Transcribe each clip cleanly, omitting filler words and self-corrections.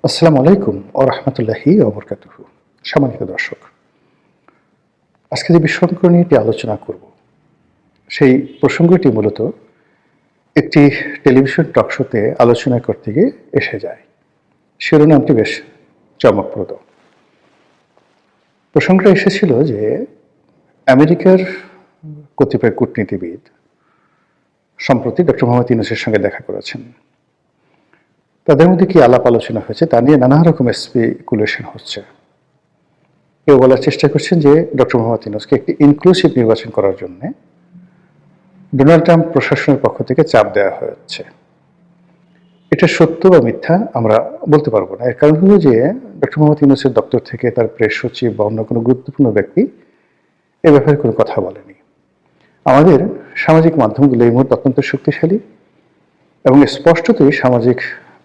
আসসালামু আলাইকুম ওয়া রাহমাতুল্লাহি ওয়া বারাকাতুহু। সম্মানিত দর্শক, আজকে যে বিষয়টি নিয়ে আলোচনা করব, সেই প্রসঙ্গটি মূলত একটি টেলিভিশন টক শোতে আলোচনা করতে গিয়ে এসে যায়। শিরোনামটি বেশ চমকপ্রদ। প্রসঙ্গটা এসেছিল যে আমেরিকার কতিপয় কূটনীতিবিদ সম্প্রতি ডক্টর মোহাম্মদ ইউনূসের সঙ্গে দেখা করেছেন। তাদের মধ্যে কি আলাপ আলোচনা হয়েছে তা নিয়ে নানা রকম স্পেকুলেশন হচ্ছে। কেউ বলার চেষ্টা করছেন যে ডক্টর মোহাম্মদ ইউনূসকে একটি ইনক্লুসিভ নির্বাচন করার জন্য ডোনাল্ড ট্রাম্প প্রশাসনের পক্ষ থেকে চাপ দেওয়া হচ্ছে। এটা সত্য বা মিথ্যা আমরা বলতে পারবো না। এর কারণ হলো যে ডক্টর মোহাম্মদ ইউনূসের দপ্তর থেকে তার প্রেস সচিব বা অন্য কোনো গুরুত্বপূর্ণ ব্যক্তি এ ব্যাপারে কোনো কথা বলেনি। আমাদের সামাজিক মাধ্যমগুলো এই মুহূর্তে অত্যন্ত শক্তিশালী এবং স্পষ্টতই সামাজিক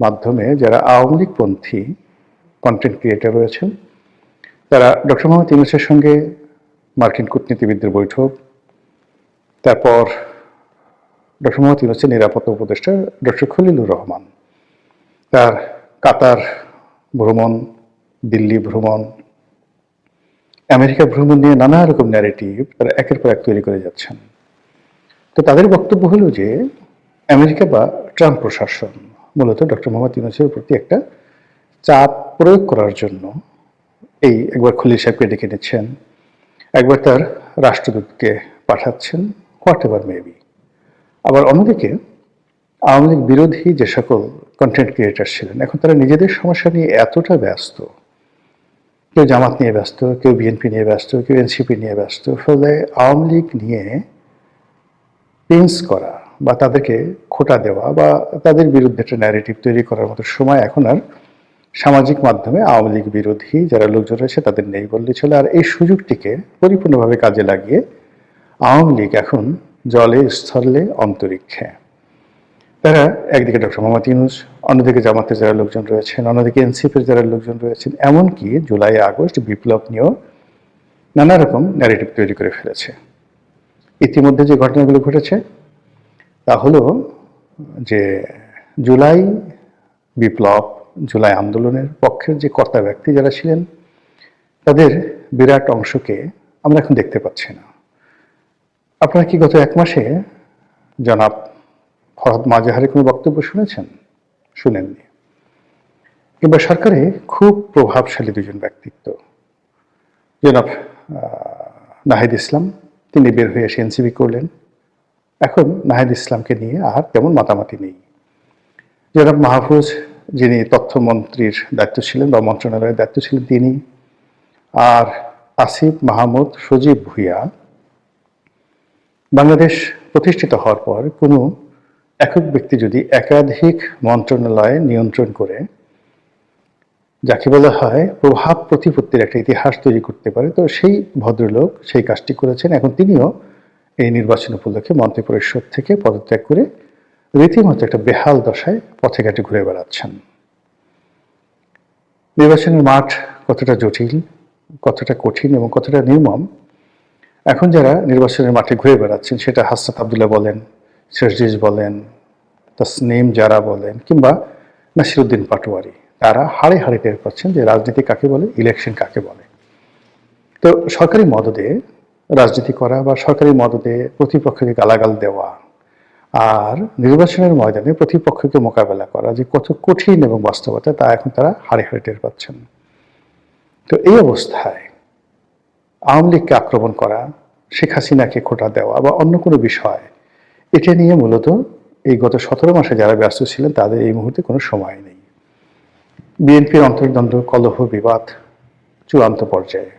মাধ্যমে যারা আওয়ামী লীগপন্থী কন্টেন্ট ক্রিয়েটর রয়েছেন তারা ডক্টর মোহাম্মদ ইউনূসের সঙ্গে মার্কিন কূটনীতিবিদদের বৈঠক, তারপর ডক্টর মোহাম্মদ ইউনূসের নিরাপত্তা উপদেষ্টা ডক্টর খলিলুর রহমান তার কাতার ভ্রমণ, দিল্লি ভ্রমণ, আমেরিকা ভ্রমণ নিয়ে নানা রকম ন্যারেটিভ তারা একের পর এক তৈরি করে যাচ্ছেন। তো তাদের বক্তব্য হলো যে আমেরিকা বা ট্রাম্প প্রশাসন মূলত ডক্টর মোহাম্মদ ইউনূসের প্রতি একটা চাপ প্রয়োগ করার জন্য এই একবার খলিল সাহেবকে ডেকে নিচ্ছেন, একবার তার রাষ্ট্রদূতকে পাঠাচ্ছেন, হোয়াট এভার মেবি। আবার অন্যদিকে আওয়ামী লীগ বিরোধী যে সকল কন্টেন্ট ক্রিয়েটার ছিলেন এখন তারা নিজেদের সমস্যা নিয়ে এতটা ব্যস্ত, কেউ জামাত নিয়ে ব্যস্ত, কেউ বিএনপি নিয়ে ব্যস্ত, কেউ এনসিপি নিয়ে ব্যস্ত, ফলে আওয়ামী লীগ নিয়ে পেন্স করা বা তাদেরকে খোঁটা দেওয়া বা তাদের বিরুদ্ধে একটা ন্যারেটিভ তৈরি করার মতো সময় এখন আর সামাজিক মাধ্যমে আওয়ামী লীগ বিরোধী যারা লোকজন রয়েছে তাদের নেই বললে চলে। আর এই সুযোগটিকে পরিপূর্ণভাবে কাজে লাগিয়ে আওয়ামী লীগ এখন জলে, স্থলে, অন্তরিক্ষে। তারা একদিকে ডক্টর মোহাম্মদ ইউনূস, অন্যদিকে জামাতের যারা লোকজন রয়েছেন, অন্যদিকে এনসিপির যারা লোকজন রয়েছেন, এমনকি জুলাই আগস্ট বিপ্লব নিয়েও নানা রকম ন্যারেটিভ তৈরি করে ফেলেছে। ইতিমধ্যে যে ঘটনাগুলো ঘটেছে তা হলো যে জুলাই বিপ্লব, জুলাই আন্দোলনের পক্ষের যে কর্তা ব্যক্তি যারা ছিলেন তাদের বিরাট অংশকে আমরা এখন দেখতে পাচ্ছি না। আপনারা কি গত এক মাসে জনাব ফরহাদ মাজাহারের কোনো বক্তব্য শুনেছেন? শুনেননি। কিংবা সরকারে খুব প্রভাবশালী দুজন ব্যক্তিত্ব, জনাব নাহিদ ইসলাম, তিনি বের হয়ে এসে এনসিপি করলেন। এখন নাহিদ ইসলামকে নিয়ে আর তেমন মাতামাতি নেই। জনাব মাহফুজ, যিনি তথ্যমন্ত্রীর দায়িত্ব ছিলেন বা মন্ত্রণালয়ের দায়িত্ব ছিলেন তিনি, আর আসিফ মাহমুদ সজীব ভুঁইয়া, বাংলাদেশ প্রতিষ্ঠিত হওয়ার পর কোনো একক ব্যক্তি যদি একাধিক মন্ত্রণালয় নিয়ন্ত্রণ করে যাকে বলা হয় প্রভাব প্রতিপত্তির একটা ইতিহাস তৈরি করতে পারে, তো সেই ভদ্রলোক সেই কাজটি করেছেন। এখন তিনিও এই নির্বাচন উপলক্ষে মন্ত্রিপরিষদ থেকে পদত্যাগ করে রীতিমতো একটা বেহাল দশায় পথে ঘাটে ঘুরে বেড়াচ্ছেন। নির্বাচনের মাঠ কতটা জটিল, কতটা কঠিন এবং কতটা নির্মম এখন যারা নির্বাচনের মাঠে ঘুরে বেড়াচ্ছেন, সেটা হাসনাত আবদুল্লাহ বলেন, শেরজিজ বলেন, তাসনিম জারা বলেন, কিংবা নাসিরুদ্দিন পাটোয়ারি, তারা হাড়ে হাড়ে টের পাচ্ছেন যে রাজনীতি কাকে বলে, ইলেকশন কাকে বলে। তো সরকারি মদদে রাজনীতি করা বা সরকারি মদদে প্রতিপক্ষকে গালাগাল দেওয়া আর নির্বাচনের ময়দানে প্রতিপক্ষকে মোকাবেলা করা যে কত কঠিন এবং বাস্তবতা তা এখন তারা হাড়ে হাড়ে টের পাচ্ছেন। তো এই অবস্থায় আওয়ামী লীগকে আক্রমণ করা, শেখ হাসিনাকে খোঁটা দেওয়া বা অন্য কোনো বিষয়, এটা নিয়ে মূলত এই গত 17 মাসে যারা ব্যস্ত ছিলেন তাদের এই মুহূর্তে কোনো সময় নেই। বিএনপির অন্তর্দ্বন্দ্ব, কলহ, বিবাদ চূড়ান্ত পর্যায়ে।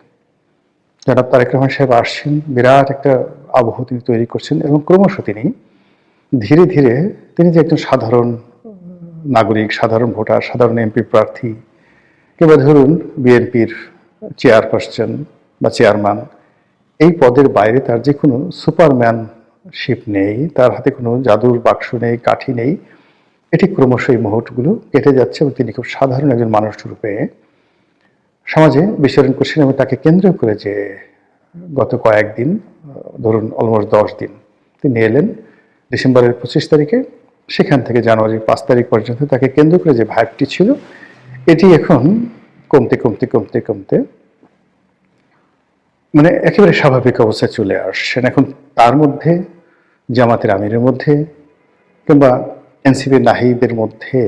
জনাব তারেক রহমান সাহেব আসছেন, বিরাট একটা আবহ তিনি তৈরি করছেন এবং ক্রমশ তিনি ধীরে ধীরে তিনি যে একজন সাধারণ নাগরিক, সাধারণ ভোটার, সাধারণ এমপি প্রার্থী কিংবা ধরুন বিএনপির চেয়ারপারসন বা চেয়ারম্যান, এই পদের বাইরে তার যে কোনো সুপারম্যানশিপ নেই, তার হাতে কোনো জাদুর বাক্স নেই, কাঠি নেই, এটি ক্রমশ এই মুহূর্তগুলো কেটে যাচ্ছে এবং তিনি খুব সাধারণ একজন মানুষ রূপে সমাজে বিচরণ করছেন। এবং তাকে কেন্দ্র করে যে গত কয়েকদিন, ধরুন অলমোস্ট 10 দিন, তিনি এলেন ডিসেম্বরের 25 তারিখে, সেখান থেকে জানুয়ারির 5 তারিখ পর্যন্ত তাকে কেন্দ্র করে যে ভাইবটি ছিল, এটি এখন কমতে কমতে কমতে কমতে মানে একেবারে স্বাভাবিক অবস্থায় চলে আসছেন। এখন তার মধ্যে জামাতের আমিরের মধ্যে কিংবা এনসিপির নাহিদের মধ্যে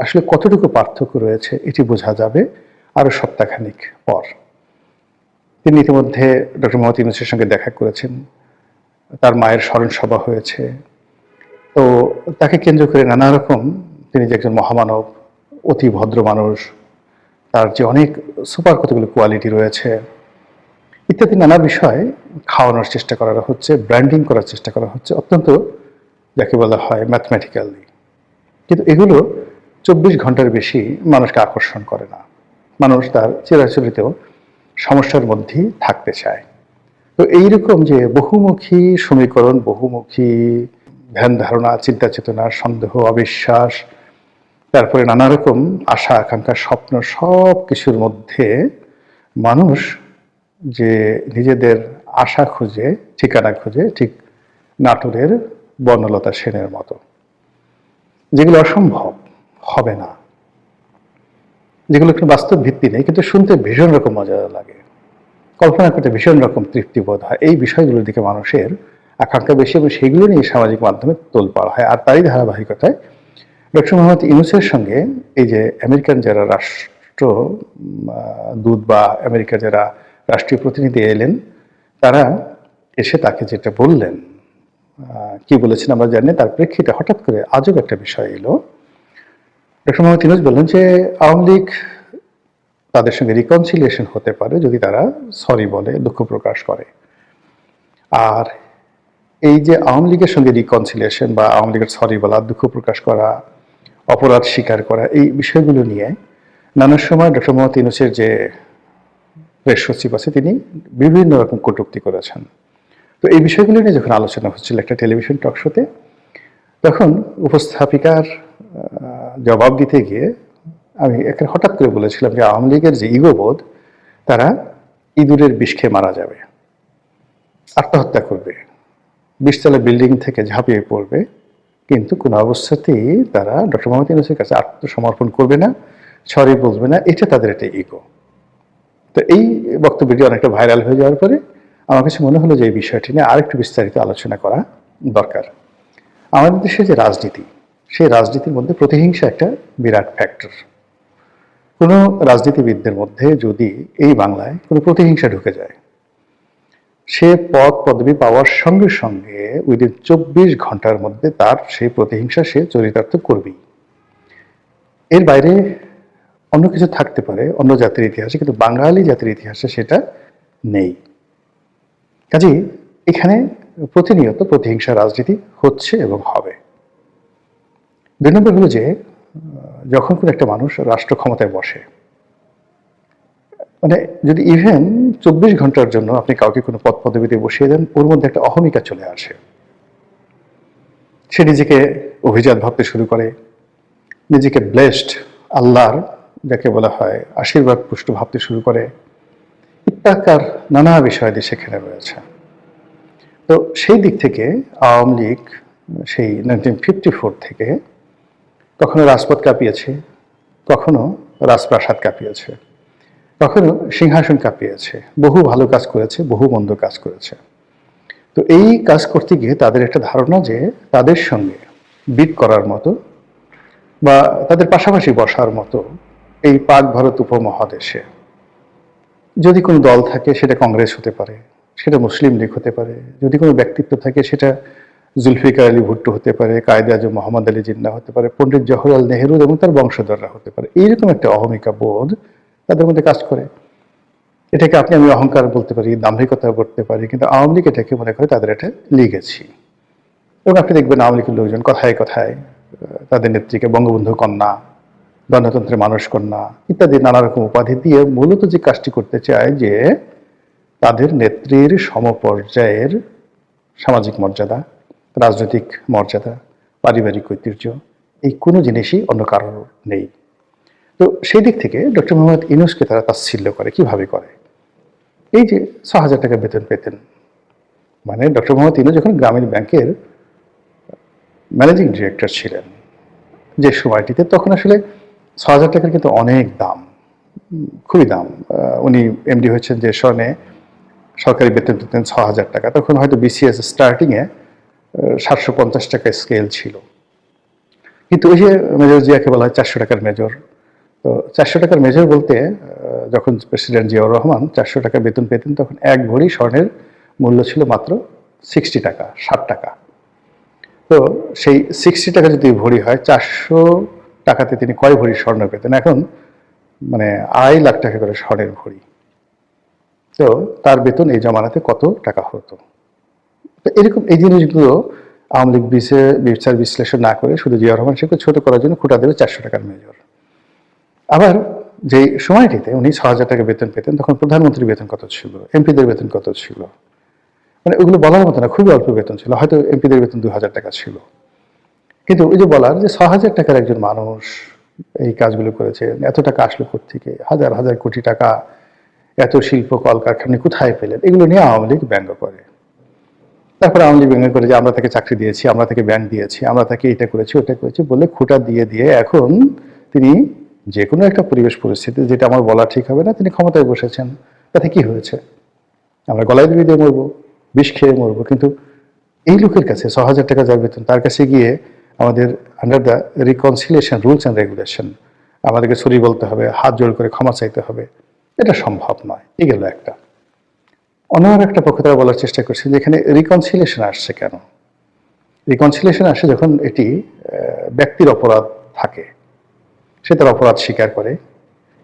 আসলে কতটুকু পার্থক্য রয়েছে এটি বোঝা যাবে আরো সপ্তাহখানিক পর। তিনি ইতিমধ্যে ডক্টর মোহাম্মদ ইউনূসের সঙ্গে দেখা করেছেন, তার মায়ের স্মরণ সভা হয়েছে। তো তাকে কেন্দ্র করে নানা রকম, তিনি যে একজন মহামানব, অতি ভদ্র মানুষ, তার যে অনেক সুপার কতগুলো কোয়ালিটি রয়েছে ইত্যাদি নানা বিষয় খাওয়ানোর চেষ্টা করা হচ্ছে, ব্র্যান্ডিং করার চেষ্টা করা হচ্ছে অত্যন্ত, যাকে বলা হয় ম্যাথমেটিক্যালি। কিন্তু এগুলো 24 ঘন্টার বেশি মানুষকে আকর্ষণ করে না। মানুষ তার চিরাচরিত সমস্যার মধ্যেই থাকতে চায়। তো এইরকম যে বহুমুখী সমীকরণ, বহুমুখী ধ্যান ধারণা, চিন্তা চেতনা, সন্দেহ, অবিশ্বাস, তারপরে নানা রকম আশা আকাঙ্ক্ষা, স্বপ্ন, সব কিছুর মধ্যে মানুষ যে নিজেদের আশা খুঁজে, ঠিকানা খুঁজে, ঠিক নাটোরের বর্ণলতা সেনের মতো, যেগুলো অসম্ভব, হবে না, যেগুলো একটু বাস্তব ভিত্তি নেই, কিন্তু শুনতে ভীষণ রকম মজা লাগে, কল্পনা করতে ভীষণ রকম তৃপ্তিবোধ হয়। এই বিষয়গুলোর দিকে মানুষের আকাঙ্ক্ষা বেশি এবং সেগুলো নিয়ে সামাজিক মাধ্যমে তোলপাড় হয়। আর তারই ধারাবাহিকতায় ডক্টর মোহাম্মদ ইউনূসের সঙ্গে এই যে আমেরিকান যারা রাষ্ট্র দূত বা আমেরিকার যারা রাষ্ট্রীয় প্রতিনিধি এলেন, তারা এসে তাকে যেটা বললেন, কি বলেছেন আমরা জানি, তার প্রেক্ষিতে হঠাৎ করে আজব একটা বিষয় এলো। ডক্টর মোহাম্মদ ইউনূস বললেন যে আওয়ামী লীগ তাদের সঙ্গে রিকনসিলিয়েশন হতে পারে যদি তারা সরি বলে, দুঃখ প্রকাশ করে। আর এই যে আওয়ামী লীগের সঙ্গে রিকনসিলিয়েশন বা আওয়ামী লীগের সরি বলা, দুঃখ প্রকাশ করা, অপরাধ স্বীকার করা, এই বিষয়গুলো নিয়ে নানা সময় ডক্টর মোহাম্মদ ইউনূসের যে প্রেস সচিব আছে তিনি বিভিন্ন রকম কটূক্তি করেছেন। তো এই বিষয়গুলো নিয়ে যখন আলোচনা হচ্ছিল একটা টেলিভিশন টক শোতে, তখন উপস্থাপিকার জবাব দিতে গিয়ে আমি হঠাৎ করে বলেছিলাম যে আওয়ামী লীগের যে ইগোবোধ, তারা ইঁদুরের বিষ খেয়ে মারা যাবে, আত্মহত্যা করবে, 20 তলা বিল্ডিং থেকে ঝাঁপিয়ে পড়বে, কিন্তু কোনো অবস্থাতেই তারা ডক্টর মোহাম্মদ ইউনূসের কাছে আত্মসমর্পণ করবে না, সরি বলবে না, এটা তাদের একটা ইগো। তো এই বক্তব্যটি অনেকটা ভাইরাল হয়ে যাওয়ার পরে আমার কাছে মনে হলো যে এই বিষয়টি নিয়ে আরেকটু বিস্তারিত আলোচনা করা দরকার। আমাদের দেশে যে রাজনীতি, সেই রাজনীতির মধ্যে প্রতিহিংসা একটা বিরাট ফ্যাক্টর। কোনো রাজনীতিবিদদের মধ্যে যদি এই বাংলায় কোনো প্রতিহিংসা ঢুকে যায়, সে পদ পদবি পাওয়ার সঙ্গে সঙ্গে উইদিন 24 ঘন্টার মধ্যে তার সেই প্রতিহিংসা সে চরিতার্থ করবেই। এর বাইরে অন্য কিছু থাকতে পারে অন্য জাতির ইতিহাসে, কিন্তু বাঙালি জাতির ইতিহাসে সেটা নেই। কাজেই এখানে প্রতিনিয়ত প্রতিহিংসা রাজনীতি হচ্ছে এবং হবে। 2 নম্বর হলো যে যখন কোনো একটা মানুষ রাষ্ট্র ক্ষমতায় বসে, মানে যদি ইভেন 24 ঘন্টার জন্য আপনি কাউকে কোনো পদ পদবিতে বসিয়ে দেন, ওর মধ্যে একটা অহমিকা চলে আসে। সে নিজেকে অভিজাত ভাবতে শুরু করে, নিজেকে ব্লেসড, আল্লাহর যাকে বলা হয় আশীর্বাদ পুষ্ট ভাবতে শুরু করে, ইত্যাকার নানা বিষয়াদি সেখানে রয়েছে। তো সেই দিক থেকে আওয়ামী লীগ সেই 1954 থেকে কখনো রাজপথ কাঁপিয়েছে, কখনো রাজপ্রাসাদ কাঁপিয়েছে, কখনো সিংহাসন কাঁপিয়েছে, বহু ভালো কাজ করেছে, বহু মন্দ কাজ করেছে। তো এই কাজ করতে গিয়ে তাদের একটা ধারণা যে তাদের সঙ্গে বিট করার মতো বা তাদের পাশাপাশি বসার মতো এই পাক ভারত উপমহাদেশে যদি কোনো দল থাকে, সেটা কংগ্রেস হতে পারে, সেটা মুসলিম লীগ হতে পারে, যদি কোনো ব্যক্তিত্ব থাকে সেটা জুলফিকার আলী ভুট্টো হতে পারে, কায়েদে আজম মোহাম্মদ আলী জিন্নাহ হতে পারে, পণ্ডিত জওহরলাল নেহরু এবং তার বংশধররা হতে পারে। এইরকম একটা অহমিকা বোধ তাদের মধ্যে কাজ করে। এটাকে আপনি আমি অহংকার বলতে পারি, দাম্ভিকতা বলতে পারি, কিন্তু আওয়ামী লীগ এটাকে মনে করে তাদের এটা লিগেছি। এবং আপনি দেখবেন আওয়ামী লীগের লোকজন কথায় কথায় তাদের নেত্রীকে বঙ্গবন্ধু কন্যা, গণতন্ত্রের মানুষ কন্যা ইত্যাদি নানা রকম উপাধি দিয়ে মূলত যে কাজটি করতে চায় যে তাদের নেত্রীর সমপর্যায়ের সামাজিক মর্যাদা, রাজনৈতিক মর্যাদা, পারিবারিক ঐতিহ্য, এই কোনো জিনিসই অন্য কারোর নেই। তো সেই দিক থেকে ডক্টর মোহাম্মদ ইউনূসকে তারা তাচ্ছিল্য করে। কিভাবে করে? এই যে 6,000 টাকা বেতন পেতেন, মানে ডক্টর মোহাম্মদ ইউনূস যখন গ্রামীণ ব্যাংকের ম্যানেজিং ডিরেক্টর ছিলেন যে সময়টিতে, তখন আসলে 6,000 টাকার কিন্তু অনেক দাম, খুবই দাম। উনি এমডি হয়েছেন যে সনে সরকারি বেতন পেতেন 6,000 টাকা, তখন হয়তো বিসিএস স্টার্টিংয়ে 750 টাকা স্কেল ছিল। কিন্তু ওই যে মেজর জিয়াকে বলা হয় 400 টাকার মেজর, তো 400 টাকার মেজর বলতে যখন প্রেসিডেন্ট জিয়াউর রহমান 400 টাকা বেতন পেতেন তখন এক ভরি স্বর্ণের মূল্য ছিল মাত্র 60 টাকা, 60 টাকা। তো সেই 60 টাকা যদি ভরি হয়, 400 টাকাতে তিনি কয় ভরি স্বর্ণ পেতেন? এখন মানে 2.5 লাখ টাকা করে স্বর্ণের ভরি। তো তার বেতন এই জমানাতে কত টাকা হতো? তো এরকম এই জিনিসগুলো আওয়ামী লীগ বিচার বিশ্লেষণ না করে শুধু জিয়া রহমান শেখকে ছোট করার জন্য খুঁটা দেবে 400 টাকার মেজর। আবার যে সময়টিতে উনি 6,000 টাকা বেতন পেতেন তখন প্রধানমন্ত্রীর বেতন কত ছিল, এমপিদের বেতন কত ছিল, মানে ওগুলো বলার মতো না, খুবই অল্প বেতন ছিল, হয়তো এমপিদের বেতন 2,000 টাকা ছিল। কিন্তু ওই যে বলার যে 6,000 টাকার একজন মানুষ এই কাজগুলো করেছে, এত টাকা আসলো কোত্থেকে, হাজার হাজার কোটি টাকা, এত শিল্প কলকারখানা কোথায় পেলেন, এগুলো নিয়ে আওয়ামী লীগ ব্যঙ্গ করে। তারপরে আওয়ামী লীগ ব্যঙ্গ করে যে আমরা তাকে চাকরি দিয়েছি, আমরা তাকে ব্যাংক দিয়েছি, আমরা তাকে এটা করেছি ওটা করেছি বলে খুঁটা দিয়ে দিয়ে এখন তিনি যে কোনো একটা পরিবেশ পরিস্থিতি, যেটা আমার বলা ঠিক হবে না, তিনি ক্ষমতায় বসেছেন, তাতে কি হয়েছে? আমরা গলায় দড়ি দিয়ে মরবো, বিষ খেয়ে মরবো, কিন্তু এই লোকের কাছে 6,000 টাকা যার বেতন, তার কাছে গিয়ে আমাদের under the reconciliation rules and regulation আমাদেরকে সরি বলতে হবে, হাত জোড় করে ক্ষমা চাইতে হবে, এটা সম্ভব নয়। এই গেল একটা। অন্য একটা পক্ষ তারা বলার চেষ্টা করছে যে এখানে রিকনসিলিয়েশন আসছে কেন? রিকনসিলিয়েশন আসে যখন এটি ব্যক্তির অপরাধ থাকে, সে তার অপরাধ স্বীকার করে।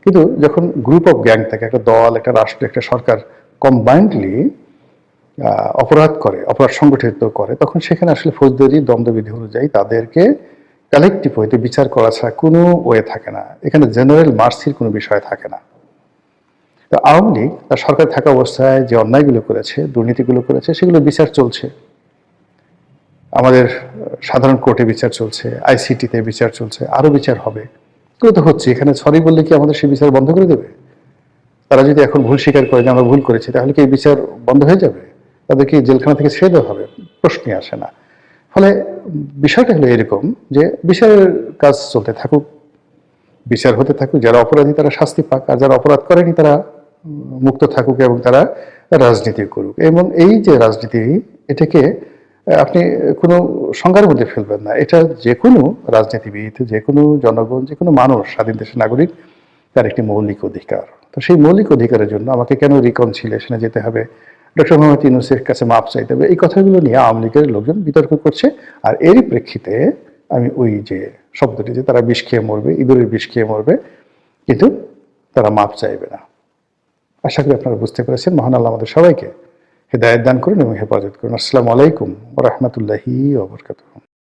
কিন্তু যখন গ্রুপ অফ গ্যাং থাকে, একটা দল, একটা রাষ্ট্র, একটা সরকার কম্বাইন্ডলি অপরাধ করে, অপরাধ সংগঠিত করে, তখন সেখানে আসলে ফৌজদারি দণ্ডবিধি অনুযায়ী তাদেরকে কালেকটিভ হইতে বিচার করা ছাড়া কোনো ওয়ে থাকে না। এখানে জেনারেল মার্সির কোনো বিষয় থাকে না। তো আওয়ামী লীগ তার সরকার থাকা অবস্থায় যে অন্যায়গুলো করেছে, দুর্নীতিগুলো করেছে, সেগুলো বিচার চলছে। আমাদের সাধারণ কোর্টে বিচার চলছে, আইসিটিতে বিচার চলছে, আরো বিচার হবে, এগুলো তো হচ্ছে। এখানে সরি বললে কি আমাদের সেই বিচার বন্ধ করে দেবে? তারা যদি এখন ভুল স্বীকার করে যে আমরা ভুল করেছি, তাহলে কি এই বিচার বন্ধ হয়ে যাবে? তাদেরকে জেলখানা থেকে ছেড়ে দেওয়া হবে? প্রশ্নই আসে না। ফলে বিষয়টা হলো এরকম যে বিচারের কাজ চলতে থাকুক, বিচার হতে থাকুক, যারা অপরাধী তারা শাস্তি পাক, আর যারা অপরাধ করেনি তারা মুক্ত থাকুক এবং তারা রাজনীতি করুক। এবং এই যে রাজনীতি, এটাকে আপনি কোনো সংজ্ঞার মধ্যে ফেলবেন না। এটা যে কোনো রাজনীতিবিদ, যে কোনো জনগণ, যে কোনো মানুষ, স্বাধীন দেশের নাগরিক, তার একটি মৌলিক অধিকার। তো সেই মৌলিক অধিকারের জন্য আমাকে কেন রিকনসিলিয়েশনে যেতে হবে, ডক্টর মোহাম্মদ ইউনূসের কাছে মাপ চাইতে হবে, এই কথাগুলো নিয়ে আওয়ামী লীগের লোকজন বিতর্ক করছে। আর এরই প্রেক্ষিতে আমি ওই যে শব্দটি, যে তারা বিষ খেয়ে মরবে, ইঁদুরের বিষ খেয়ে মরবে, কিন্তু তারা মাপ চাইবে না। আশা করি আপনারা বুঝতে পেরেছেন। মহান আল্লাহ আমাদের সবাইকে হেদায়েত দান করুন এবং হেফাজত করুন। আসসালামু আলাইকুম ওয়া রাহমাতুল্লাহি ওয়া বারাকাতুহু।